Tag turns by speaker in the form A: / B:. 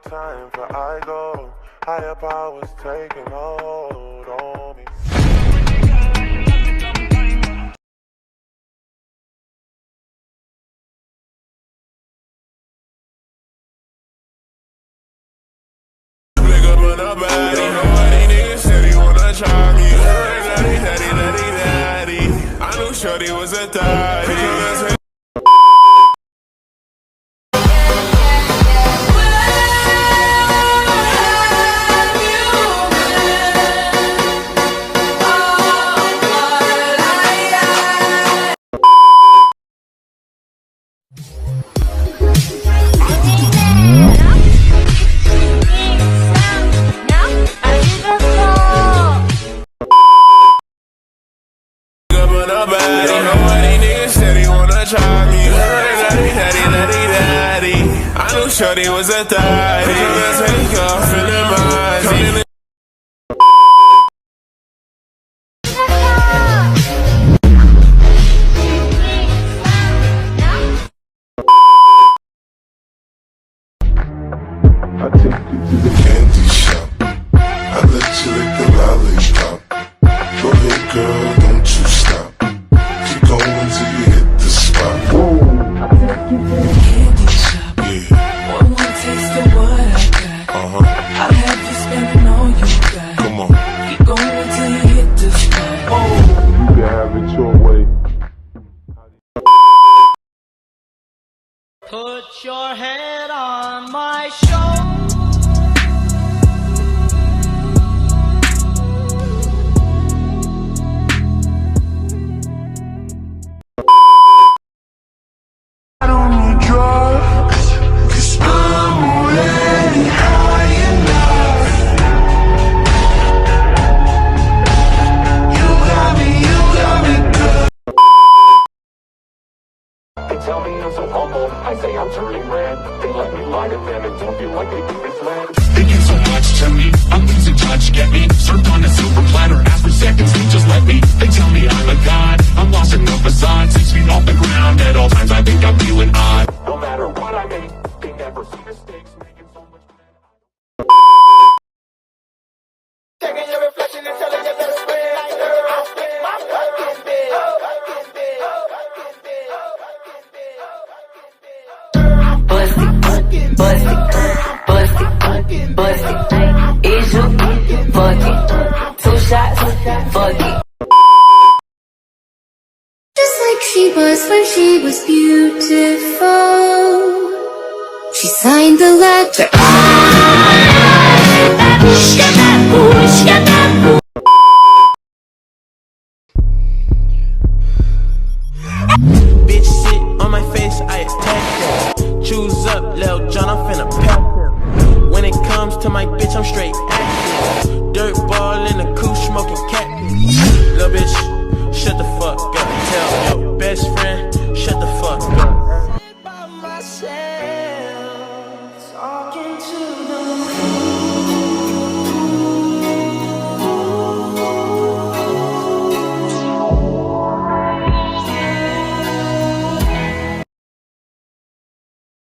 A: time for I go. Higher powers taking hold on me. Nobody, niggas said he wanna try me. I knew shorty was a thotty. Nobody, niggas said he wanna try me. I knew shorty was a thotty. Take off in the mind.
B: I take you to the candy shop. I let you lick the lollipop. Go ahead, girl, don't you stop. Keep going till you hit the spot.
C: I take you to the candy shop.
B: Yeah.
C: One more taste of what I got. I'll have you spending all you got.
B: Come on.
C: Keep going till you hit the spot.
B: You can have it your way.
D: Put your head on my shoulder.
B: I don't need drugs, 'cause I'm already high enough. You got me good.
E: They tell me I'm so humble, I say I'm turning red. They let me lie to them and don't feel like they do this land.
F: Thinking so much to me, I'm losing touch, get me served on a silver platter, ask for seconds, they just let me. They tell me I'm a god, I'm lost in the facade, 6 feet off the ground, at all times I think I'm feeling odd.
E: No matter what I make, they never see mistakes, making so much. Taking your reflection and telling you better spin. I'll stick my fucking bid.
G: Busty, is you fucking 2 shots, fuck it.
H: Just like she was when she was beautiful, she signed the letter.
D: Bitch sit on my face, I attack him. Choose up, Lil John, I'm finna pack him. When it comes to my bitch, I'm straight active. Dirt ball in the coupe, smoking cat. Lil bitch,